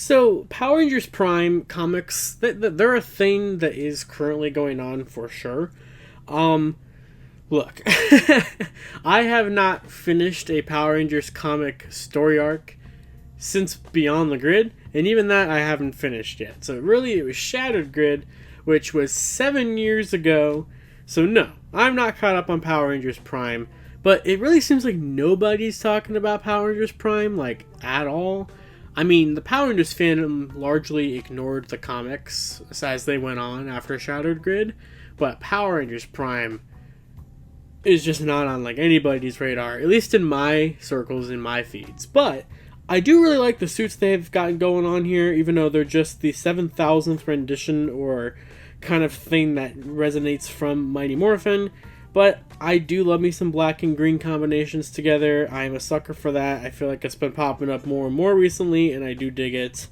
So, Power Rangers Prime comics, they're a thing that is currently going on for sure. Um, Look, I have not finished a Power Rangers comic story arc since Beyond the Grid, and even that I haven't finished yet. So, really, it was Shattered Grid, which was 7 years ago. So, no, I'm not caught up on Power Rangers Prime, but it really seems like nobody's talking about Power Rangers Prime, like, at all. I mean, the Power Rangers fandom largely ignored the comics as they went on after Shattered Grid, but Power Rangers Prime is just not on like anybody's radar, at least in my circles, in my feeds. But I do really like the suits they've gotten going on here, even though they're just the 7,000th rendition or kind of thing that resonates from Mighty Morphin. But I do love me some black and green combinations together. I'm a sucker for that. I feel like it's been popping up more and more recently, and I do dig it.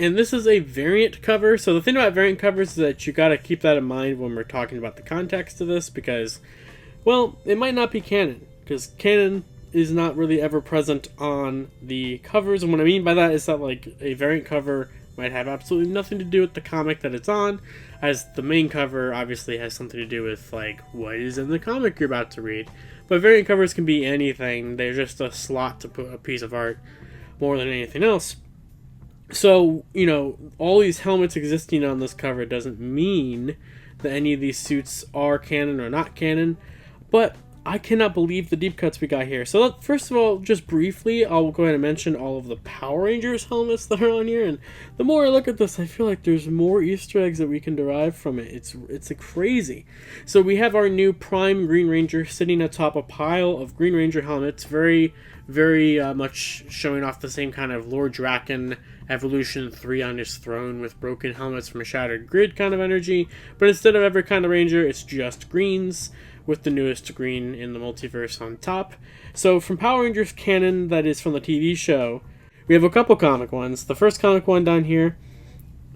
And this is a variant cover. So the thing about variant covers is that you gotta keep that in mind when we're talking about the context of this, because, well, it might not be canon, because canon is not really ever present on the covers. And what I mean by that is that, like, a variant cover might have absolutely nothing to do with the comic that it's on, as the main cover obviously has something to do with, like, what is in the comic you're about to read. But variant covers can be anything. They're just a slot to put a piece of art more than anything else. So, you know, all these helmets existing on this cover doesn't mean that any of these suits are canon or not canon, but I cannot believe the deep cuts we got here. So first of all, just briefly, I'll go ahead and mention all of the Power Rangers helmets that are on here, and the more I look at this, I feel like there's more Easter eggs that we can derive from it. It's crazy. So we have our new Prime Green Ranger sitting atop a pile of Green Ranger helmets, very much showing off the same kind of Lord Draken Evolution 3 on his throne with broken helmets from a Shattered Grid kind of energy, but instead of every kind of Ranger, it's just greens, with the newest green in the multiverse on top. So from Power Rangers canon, that is from the TV show, we have a couple comic ones. The first comic one down here,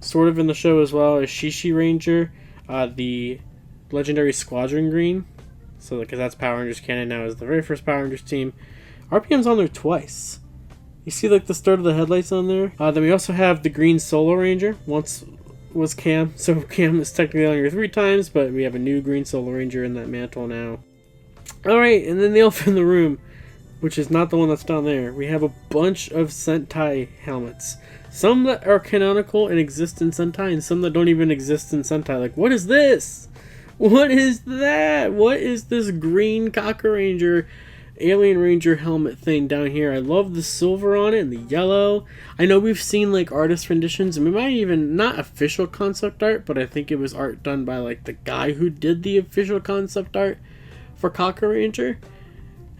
sort of in the show as well, is Shishi Ranger, the legendary Squadron Green. So because that's Power Rangers canon now, is the very first Power Rangers team. RPM's on there twice. You see like the start of the headlights on there? Then we also have the Green Solo Ranger. Once was Cam, so Cam is technically on here 3 times, but we have a new Green Solo Ranger in that mantle now. Alright, and then the elephant in the room, which is not the one that's down there. We have a bunch of Sentai helmets. Some that are canonical and exist in Sentai, and some that don't even exist in Sentai. Like, what is this? What is that? What is this green Cocker Ranger Alien Ranger helmet thing down here? I love the silver on it and the yellow. I know we've seen like artist renditions, and we might even, not official concept art, but I think it was art done by like the guy who did the official concept art for Cocker Ranger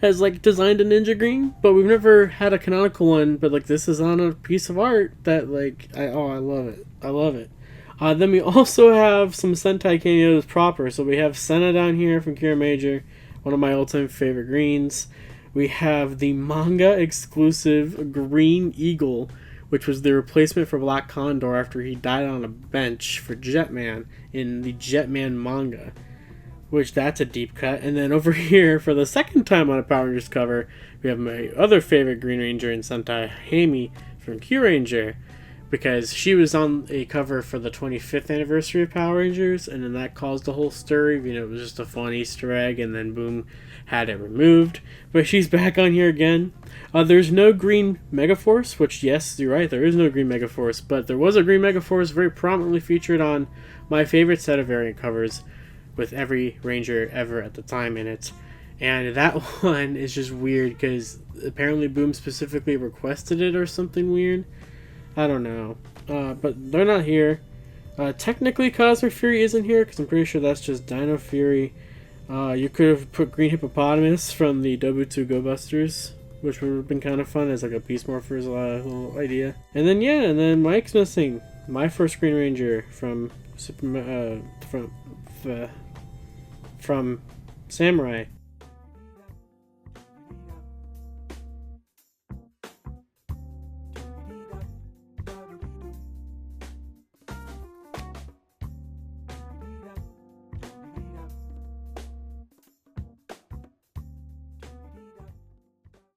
has like designed a ninja green, but we've never had a canonical one. But like, this is on a piece of art that like I love it. I love it. Then we also have some Sentai cameos proper. So we have Senna down here from Kira Major, one of my all-time favorite greens. We have the manga exclusive Green Eagle, which was the replacement for Black Condor after he died on a bench for Jetman in the Jetman manga, which that's a deep cut. And then over here, for the second time on a Power Rangers cover, we have my other favorite Green Ranger in Sentai, Hammy from Q-Ranger, because she was on a cover for the 25th anniversary of Power Rangers, and then that caused a whole stir. You know, it was just a fun Easter egg, and then boom, had it removed. But she's back on here again. There's no green Megaforce, which, yes, you're right, there is no green Megaforce, but there was a green Megaforce very prominently featured on my favorite set of variant covers, with every Ranger ever at the time in it. And that one is just weird, because apparently Boom specifically requested it or something weird. I don't know. But they're not here. Technically, Cosmic Fury isn't here, because I'm pretty sure that's just Dino Fury. You could have put Green Hippopotamus from the Dobutsu Go Busters, which would have been kind of fun as like a Peace Morphers little idea. And then, yeah, and then Mike's missing. My first Green Ranger from from Samurai.